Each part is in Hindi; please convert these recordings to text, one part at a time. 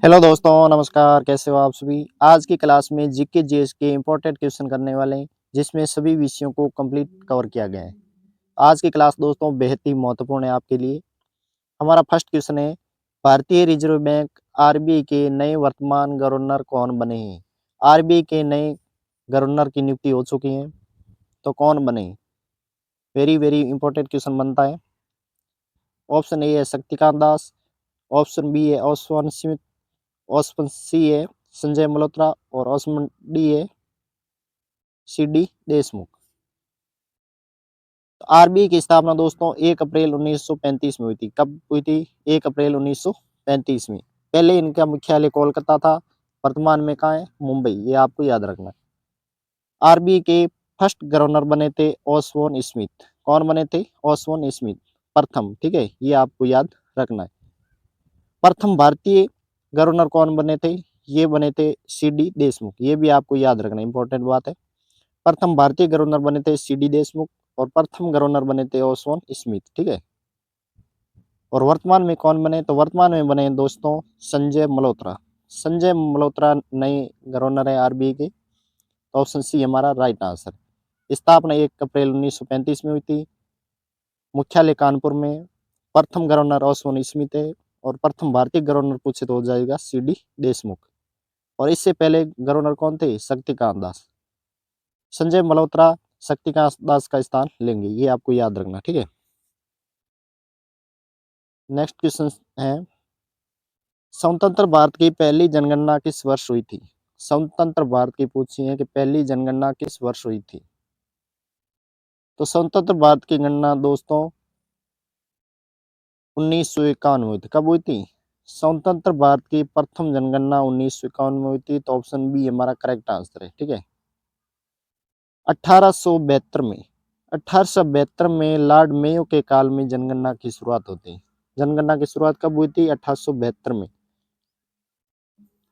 हेलो दोस्तों, नमस्कार। कैसे हो आप सभी? आज की क्लास में जीके जीएस के इंपॉर्टेंट क्वेश्चन करने वाले हैं, जिसमें सभी विषयों को कंप्लीट कवर किया गया है। आज की क्लास दोस्तों बेहद ही महत्वपूर्ण है आपके लिए। हमारा फर्स्ट क्वेश्चन है, भारतीय रिजर्व बैंक आरबीआई के नए वर्तमान गवर्नर कौन बने हैं? आरबीआई के नए गवर्नर की नियुक्ति हो चुकी है, तो कौन बने? वेरी वेरी इंपॉर्टेंट क्वेश्चन बनता है। ऑप्शन ए है शक्तिकांत दास, ऑप्शन बी है ओसवान स्मिथ, ऑप्शन सी है संजय मल्होत्रा और ऑप्शन डी है सी.डी. देशमुख। तो आरबीआई की स्थापना दोस्तों 1 अप्रैल 1935 में हुई थी। कब हुई थी? 1 अप्रैल 1935 में। पहले इनका मुख्यालय कोलकाता था, वर्तमान में कहाँ है? मुंबई। ये आपको याद रखना है। आरबीआई के फर्स्ट गवर्नर बने थे ओसवान स्मिथ। कौन बने थे? ओसवान स्मिथ प्रथम। ठीक है, ये आपको याद रखना है। प्रथम भारतीय गवर्नर कौन बने थे? ये बने थे सी.डी. देशमुख। ये भी आपको याद रखना, इंपॉर्टेंट बात है। प्रथम भारतीय गवर्नर बने थे सी.डी. देशमुख और प्रथम गवर्नर बने थे ओसवान स्मिथ। ठीक है, और वर्तमान में कौन बने? तो वर्तमान में बने दोस्तों संजय मल्होत्रा। संजय मल्होत्रा नए गवर्नर है आरबीआई के। तो ऑप्शन सी हमारा राइट आंसर। स्थापना 1 अप्रैल 1935 में हुई थी। मुख्यालय कानपुर में। प्रथम गवर्नर ओसवान स्मिथ है और प्रथम भारतीय गवर्नर पूछे तो हो जाएगा सी.डी. देशमुख। और इससे पहले गवर्नर कौन थे? शक्तिकांत दास। संजय मल्होत्रा शक्तिकांत दास का स्थान लेंगे, ये आपको याद रखना। ठीक है, नेक्स्ट क्वेश्चन है, स्वतंत्र भारत की पहली जनगणना किस वर्ष हुई थी? स्वतंत्र भारत की पूछी है कि पहली जनगणना किस वर्ष हुई थी? तो स्वतंत्र भारत की गणना दोस्तों 1951 में हुई थी। कब हुई थी? स्वतंत्र भारत की प्रथम जनगणना 1951 में हुई थी। तो ऑप्शन बी हमारा करेक्ट आंसर है। ठीक है, 1872 में 1872 में लॉर्ड मेयो के काल में जनगणना की शुरुआत होती है। जनगणना की शुरुआत कब हुई थी? 1872 में,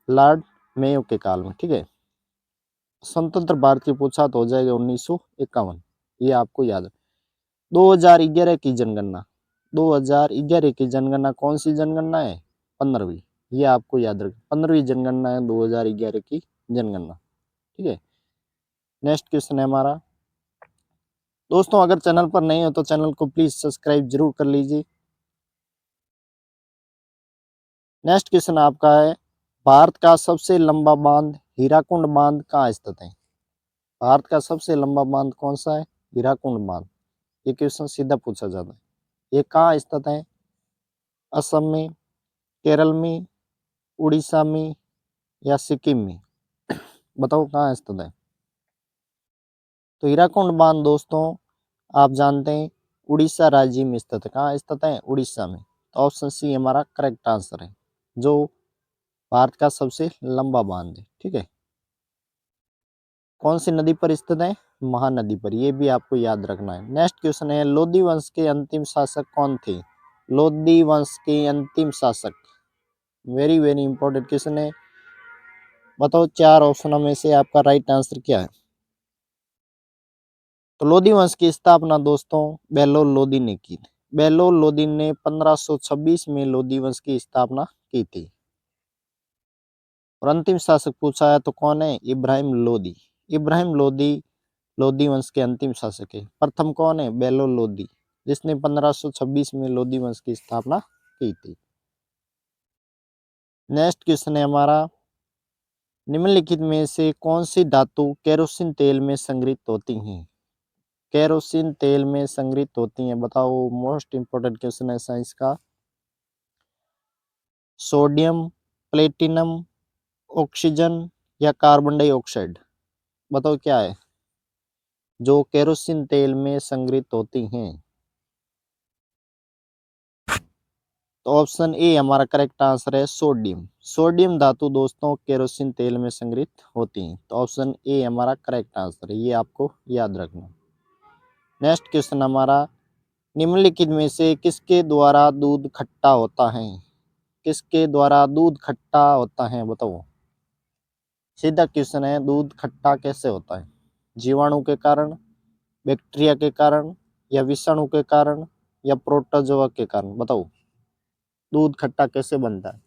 लॉर्ड मेयो के काल में। ठीक है, स्वतंत्र भारत की पूछा तो हो जाएगा 1951। ये आपको याद है। 2011 की जनगणना, 2011 की जनगणना कौन सी जनगणना है? 15वीं। ये आपको याद रखें, 15वीं जनगणना है 2011 की जनगणना। ठीक है, नेक्स्ट क्वेश्चन है हमारा दोस्तों, अगर चैनल पर नहीं हो तो चैनल को प्लीज सब्सक्राइब जरूर कर लीजिए। नेक्स्ट क्वेश्चन आपका है, भारत का सबसे लंबा बांध हीराकुंड बांध कहाँ स्थित है? भारत का सबसे लंबा बांध कौन सा है? हीराकुंड बांध। ये क्वेश्चन सीधा पूछा जाता है। ये कहाँ स्थित है? असम में, केरल में, उड़ीसा में या सिक्किम में? बताओ कहाँ स्थित है? तो हीराकुंड बांध दोस्तों आप जानते हैं उड़ीसा राज्य में स्थित है। कहाँ स्थित है? उड़ीसा में। तो ऑप्शन सी हमारा करेक्ट आंसर है, जो भारत का सबसे लंबा बांध है। ठीक है, कौन सी नदी पर स्थित है? महानदी पर। ये भी आपको याद रखना है। नेक्स्ट क्वेश्चन है, लोधी वंश के अंतिम शासक कौन थे? लोधी वंश के अंतिम शासक, वेरी वेरी इंपॉर्टेंट क्वेश्चन है। बताओ चार ऑप्शनों में से आपका राइट आंसर क्या है? तो लोधी वंश की स्थापना दोस्तों बेलोर लोधी ने की थी। बेलोर लोधी ने 1526 में लोधी वंश की स्थापना की थी। और अंतिम शासक पूछा है तो कौन है? इब्राहिम लोधी। इब्राहिम लोधी लोधी वंश के अंतिम शासक है। प्रथम कौन है? बेलोर लोधी, जिसने 1526 में लोधी वंश की स्थापना की थी। नेक्स्ट क्वेश्चन है हमारा, निम्नलिखित में से कौन सी धातु केरोसिन तेल में संग्रहित होती हैं? केरोसिन तेल में संग्रहित होती हैं, बताओ। मोस्ट इंपोर्टेंट क्वेश्चन है साइंस का। सोडियम, प्लेटिनम, ऑक्सीजन या कार्बन डाइऑक्साइड? बताओ क्या है जो केरोसिन तेल में संग्रहित होती हैं? तो ऑप्शन ए हमारा करेक्ट आंसर है सोडियम। सोडियम धातु दोस्तों केरोसिन तेल में संग्रहित होती हैं। तो ऑप्शन ए हमारा करेक्ट आंसर है, ये आपको याद रखना। नेक्स्ट क्वेश्चन हमारा, निम्नलिखित में से किसके द्वारा दूध खट्टा होता है? किसके द्वारा दूध खट्टा होता है? बताओ। सीधा क्वेश्चन है, दूध खट्टा कैसे होता है? जीवाणु के कारण, बैक्टीरिया के कारण या विषाणु के कारण या प्रोटोजोआ के कारण? बताओ दूध खट्टा कैसे बनता है?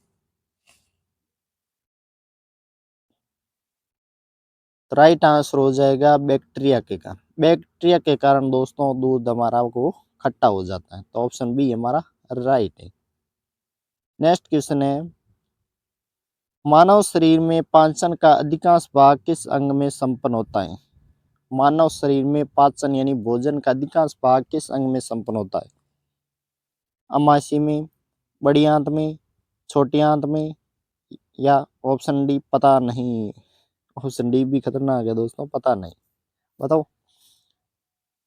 तो राइट आंसर हो जाएगा बैक्टीरिया के कारण। बैक्टीरिया के कारण दोस्तों दूध हमारा को खट्टा हो जाता है, तो ऑप्शन बी हमारा राइट है। नेक्स्ट क्वेश्चन है, मानव शरीर में पाचन का अधिकांश भाग किस अंग में संपन्न होता है? मानव शरीर में पाचन यानी भोजन का अधिकांश भाग किस अंग में संपन्न होता है? अमाशय में, बड़ी आंत में, छोटी आंत में, या ऑप्शन डी पता नहीं। ऑप्शन डी भी खतरनाक है दोस्तों, पता नहीं। बताओ,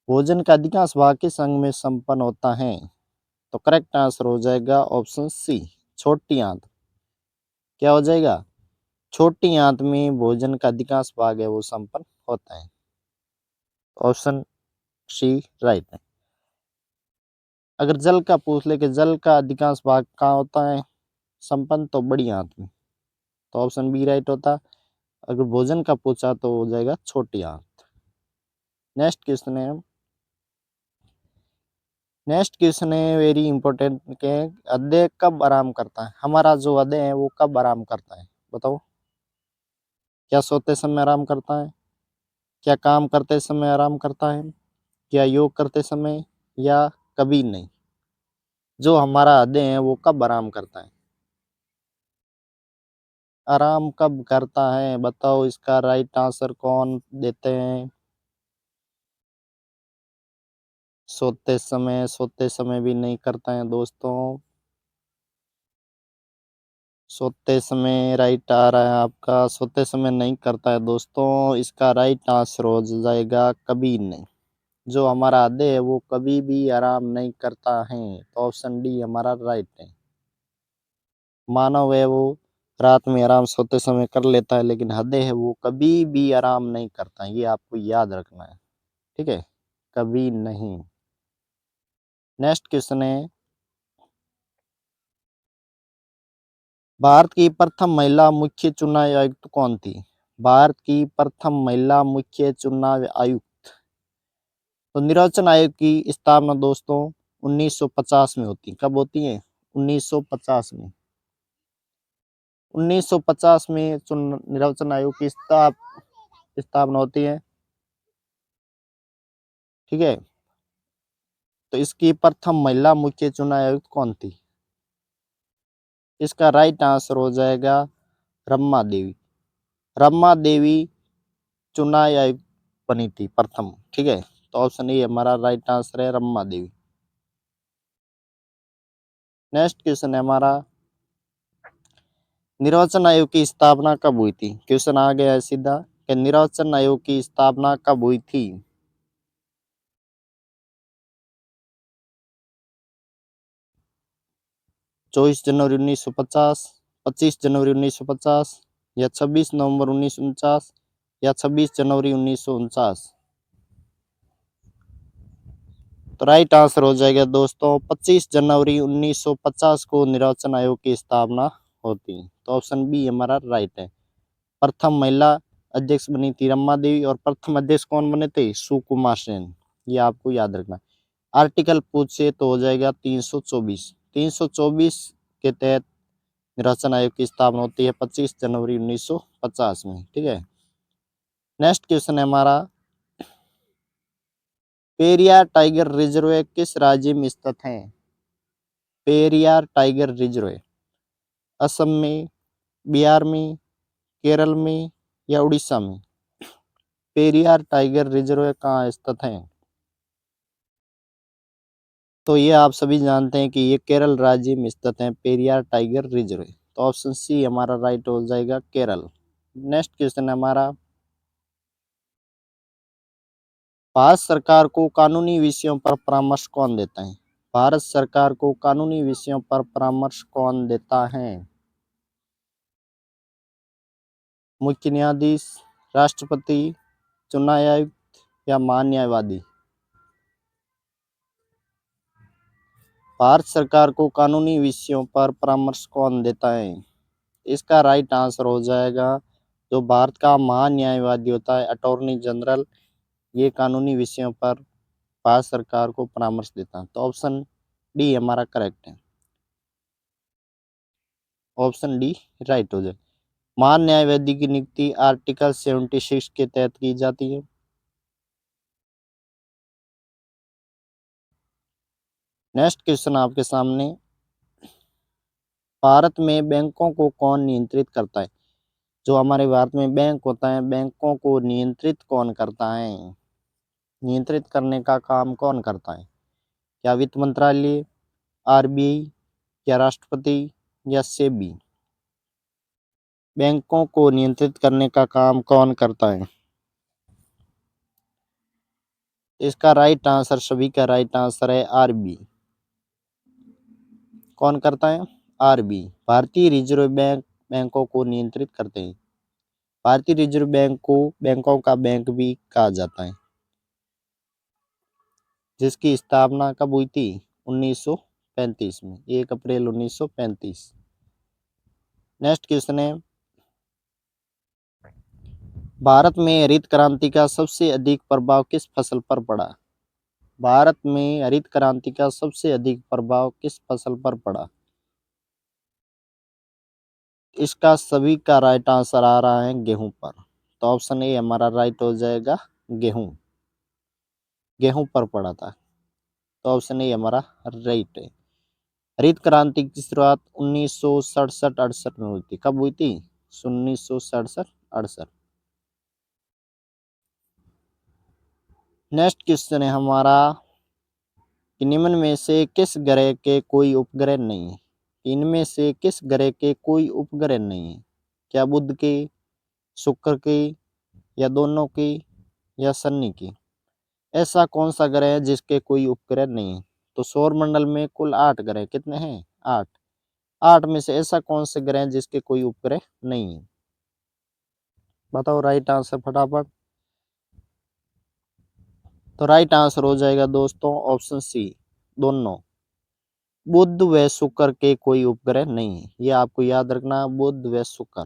भोजन का अधिकांश भाग किस अंग में संपन्न होता है? तो करेक्ट आंसर हो जाएगा ऑप्शन सी, छोटी आंत। क्या हो जाएगा? छोटी आंत में भोजन का अधिकांश भाग है वो संपन्न होता है। ऑप्शन सी राइट है। अगर जल का पूछ ले कि जल का अधिकांश भाग कहाँ होता है संपन्न, तो बड़ी आंत में, तो ऑप्शन बी राइट होता। अगर भोजन का पूछा तो हो जाएगा छोटी आंत। नेक्स्ट क्वेश्चन है, वेरी इंपॉर्टेंट के हृदय कब आराम करता है? हमारा जो हृदय है वो कब आराम करता है? बताओ, क्या सोते समय आराम करता है, क्या काम करते समय आराम करता है, क्या योग करते समय, या कभी नहीं? जो हमारा हृदय है वो कब आराम करता है? आराम कब करता है बताओ, इसका राइट आंसर कौन देते हैं? सोते समय भी नहीं करता है दोस्तों। सोते समय राइट आ रहा है आपका, सोते समय नहीं करता है दोस्तों। इसका राइट आंसर हो जाएगा कभी नहीं। जो हमारा हृदय है वो कभी भी आराम नहीं करता है, तो ऑप्शन डी हमारा राइट है। मानव है वो रात में आराम सोते समय कर लेता है, लेकिन हृदय है वो कभी भी आराम नहीं करता है, ये आपको याद रखना है, ठीक है? कभी नहीं। नेक्स्ट क्वेश्चन है, भारत की प्रथम महिला मुख्य चुनाव आयुक्त कौन थी? भारत की प्रथम महिला मुख्य चुनाव आयुक्त। तो निर्वाचन आयोग की स्थापना दोस्तों 1950 में होती। कब होती है? 1950 में। 1950 में निर्वाचन आयोग की स्थापना होती है, ठीक है? तो इसकी प्रथम महिला मुख्य चुनाव आयुक्त कौन थी? इसका राइट आंसर हो जाएगा रमा देवी। रमा देवी चुनाव आयुक्त बनी थी प्रथम, ठीक है? तो ऑप्शन ए हमारा राइट आंसर है, रमा देवी। नेक्स्ट क्वेश्चन है हमारा, निर्वाचन आयोग की स्थापना कब हुई थी? क्वेश्चन आ गया है सीधा कि निर्वाचन आयोग की स्थापना कब हुई थी? 24 जनवरी 1950, 25 जनवरी 1950, या 26 नवंबर 1949, या 26 जनवरी 1949? तो राइट आंसर हो जाएगा दोस्तों 25 जनवरी 1950 को निर्वाचन आयोग की स्थापना होती। तो ऑप्शन बी हमारा राइट है। प्रथम महिला अध्यक्ष बनी थी रमा देवी, और प्रथम अध्यक्ष कौन बने थे? सुकुमार सेन। ये आपको याद रखना। आर्टिकल पूछे तो हो जाएगा 324। 324 के तहत निर्वाचन आयोग की स्थापना होती है 25 जनवरी 1950 में, ठीक है? नेक्स्ट क्वेश्चन है हमारा, पेरियार टाइगर रिजर्व किस राज्य में स्थित है? पेरियार टाइगर रिजर्व असम में, बिहार में, केरल में, या उड़ीसा में? पेरियार टाइगर रिजर्व कहाँ स्थित है? तो ये आप सभी जानते हैं कि ये केरल राज्य में स्थित है, पेरियार टाइगर रिजर्व। तो ऑप्शन सी हमारा राइट हो जाएगा, केरल। नेक्स्ट क्वेश्चन है हमारा, भारत सरकार को कानूनी विषयों पर परामर्श कौन देता है? भारत सरकार को कानूनी विषयों पर परामर्श कौन देता है? मुख्य न्यायाधीश, राष्ट्रपति, चुनाव आयुक्त, या महान्यायवादी? भारत सरकार को कानूनी विषयों पर परामर्श कौन देता है? इसका राइट आंसर हो जाएगा जो भारत का महान्यायवादी होता है, अटॉर्नी जनरल, ये कानूनी विषयों पर भारत सरकार को परामर्श देता है। तो ऑप्शन डी हमारा करेक्ट है। ऑप्शन डी राइट हो जाए। महान न्यायवादी की नियुक्ति आर्टिकल 76 के तहत की जाती है। नेक्स्ट क्वेश्चन आपके सामने, भारत में बैंकों को कौन नियंत्रित करता है? जो हमारे भारत में बैंक होता है, बैंकों को नियंत्रित कौन करता है? नियंत्रित करने का काम कौन करता है? क्या वित्त मंत्रालय, आरबीआई, या राष्ट्रपति, या सेबी? बैंकों को नियंत्रित करने का काम कौन करता है? इसका राइट आंसर, सभी का राइट आंसर है आरबी। कौन करता है? आरबी। भारतीय रिजर्व बैंक बैंकों को नियंत्रित करते हैं। भारतीय रिजर्व बैंक को बैंकों का बैंक भी कहा जाता है, जिसकी स्थापना कब हुई थी? 1935 में, 1 अप्रैल 1935। नेक्स्ट क्वेश्चन है, भारत में हरित क्रांति का सबसे अधिक प्रभाव किस फसल पर पड़ा? भारत में हरित क्रांति का सबसे अधिक प्रभाव किस फसल पर पड़ा? इसका सभी का राइट आंसर आ रहा है गेहूं पर। तो ऑप्शन ए हमारा राइट हो जाएगा, गेहूं। गेहूं पर पड़ा था, तो ऑप्शन ए हमारा राइट है। हरित क्रांति की शुरुआत 1967-68 में हुई थी। कब हुई थी? 1967-68। नेक्स्ट क्वेश्चन है हमारा, निम्न में से किस ग्रह के कोई उपग्रह नहीं है? इनमें से किस ग्रह के कोई उपग्रह नहीं है? क्या बुध के, शुक्र की, या दोनों की, या शनि की? ऐसा कौन सा ग्रह है जिसके कोई उपग्रह नहीं है? तो सौर मंडल में कुल 8 ग्रह, कितने हैं? 8। 8 में से ऐसा कौन से ग्रह हैं जिसके कोई उपग्रह नहीं है? बताओ राइट आंसर फटाफट। तो राइट आंसर हो जाएगा दोस्तों ऑप्शन सी, दोनों। बुध व शुक्र के कोई उपग्रह नहीं है, ये आपको याद रखना, बुध व शुक्र,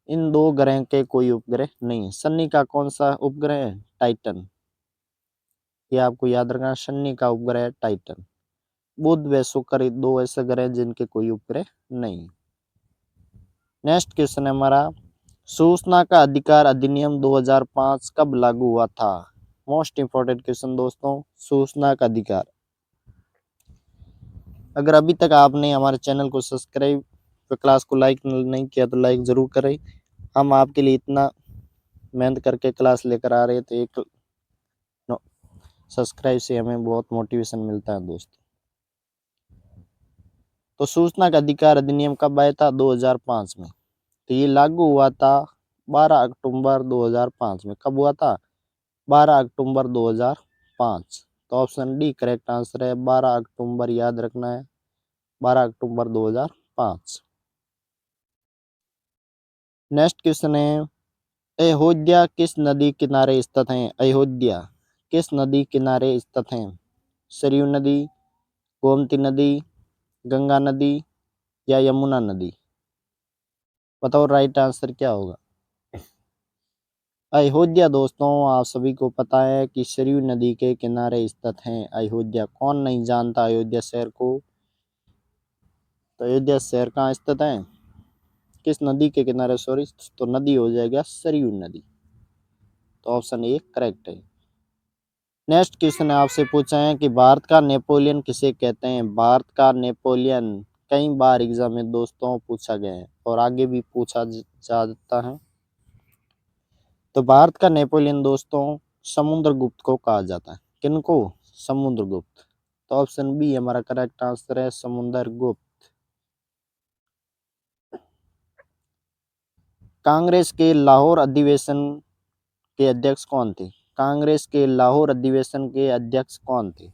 इन 2 ग्रह के कोई उपग्रह नहीं है। शनि का कौन सा उपग्रह है? टाइटन, ये आपको याद रखना, शनि का उपग्रह है टाइटन। बुध व शुक्र 2 ऐसे ग्रह हैं जिनके कोई उपग्रह नहीं। नेक्स्ट क्वेश्चन है हमारा, सूचना का अधिकार अधिनियम 2005 कब लागू हुआ था? मोस्ट इंपॉर्टेंट क्वेश्चन दोस्तों, सूचना का अधिकार। अगर अभी तक आपने हमारे चैनल को सब्सक्राइब, क्लास को लाइक नहीं किया तो लाइक जरूर करें। हम आपके लिए इतना मेहनत करके क्लास लेकर आ रहे थे, एक सब्सक्राइब से हमें बहुत मोटिवेशन मिलता है दोस्तों। तो सूचना का अधिकार अधिनियम कब आया था? 2005 में। तो ये लागू हुआ था 12 अक्टूबर 2005 में। कब हुआ था? 12 अक्टूबर 2005। तो ऑप्शन डी करेक्ट आंसर है, 12 अक्टूबर, याद रखना है, 12 अक्टूबर 2005। नेक्स्ट क्वेश्चन है, अयोध्या किस नदी किनारे स्थित है? अयोध्या किस नदी किनारे स्थित है? सरयू नदी, गोमती नदी, गंगा नदी, या यमुना नदी? बताओ राइट आंसर क्या होगा? अयोध्या दोस्तों, आप सभी को पता है कि सरयू नदी के किनारे स्थित है अयोध्या। कौन नहीं जानता अयोध्या शहर को? तो अयोध्या शहर कहाँ स्थित है? किस नदी के किनारे? सॉरी, तो नदी हो जाएगा सरयू नदी। तो ऑप्शन ए करेक्ट है। नेक्स्ट क्वेश्चन आपसे पूछा है कि भारत का नेपोलियन किसे कहते हैं? भारत का नेपोलियन कई बार एग्जाम में दोस्तों पूछा गया है और आगे भी पूछा जाता है। तो भारत का नेपोलियन दोस्तों समुद्रगुप्त को कहा जाता है। किनको? समुद्रगुप्त। तो ऑप्शन बी हमारा करेक्ट आंसर है, समुद्रगुप्त। कांग्रेस के लाहौर अधिवेशन के अध्यक्ष कौन थे? कांग्रेस के लाहौर अधिवेशन के अध्यक्ष कौन थे?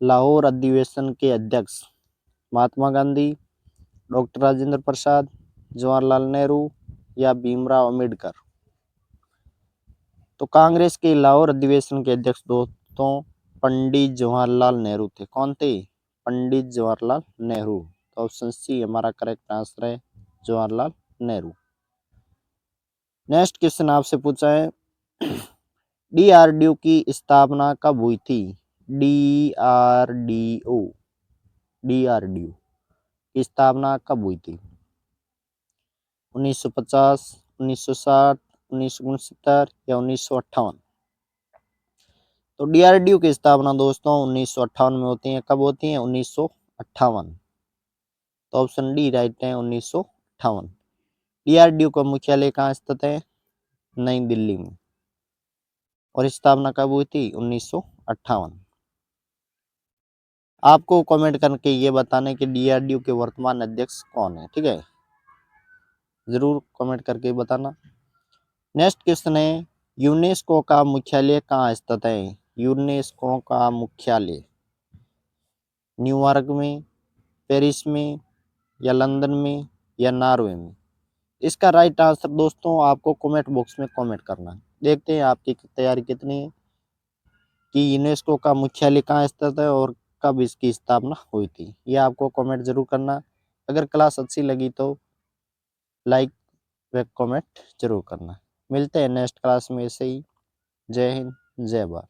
लाहौर अधिवेशन के अध्यक्ष महात्मा गांधी, डॉक्टर राजेंद्र प्रसाद, जवाहरलाल नेहरू, या भीमराव अम्बेडकर? तो कांग्रेस के लाहौर अधिवेशन के अध्यक्ष दोस्तों पंडित जवाहरलाल नेहरू थे। कौन थे? पंडित जवाहरलाल नेहरू। तो ऑप्शन सी हमारा करेक्ट आंसर है, जवाहरलाल नेहरू। नेक्स्ट क्वेश्चन आपसे पूछा है, डीआरडीओ की स्थापना कब हुई थी? डीआरडीओ, डीआरडीओ की स्थापना कब हुई थी? 1950, 1960, 1969 या 1958? तो डीआरडीओ की स्थापना दोस्तों 1958 में होती है। कब होती है? 1958। तो ऑप्शन डी राइट है, 1958। डीआरडीओ का मुख्यालय कहाँ स्थित है? नई दिल्ली में। और स्थापना कब हुई थी? 1958। आपको कमेंट करके ये बताना है कि डीआरडीओ के वर्तमान अध्यक्ष कौन है, ठीक है, जरूर कमेंट करके बताना। नेक्स्ट क्वेश्चन है, यूनेस्को का मुख्यालय कहाँ स्थित है? यूनेस्को का मुख्यालय न्यूयॉर्क में, पेरिस में, या लंदन में, या नॉर्वे में? इसका राइट आंसर दोस्तों आपको कमेंट बॉक्स में कमेंट करना है। देखते हैं आपकी तैयारी कितनी है कि यूनेस्को का मुख्यालय कहाँ स्थित है और कब इसकी स्थापना हुई थी। ये आपको कमेंट जरूर करना। अगर क्लास अच्छी लगी तो लाइक व कमेंट जरूर करना। मिलते हैं नेक्स्ट क्लास में ऐसे ही। जय हिंद, जय भारत।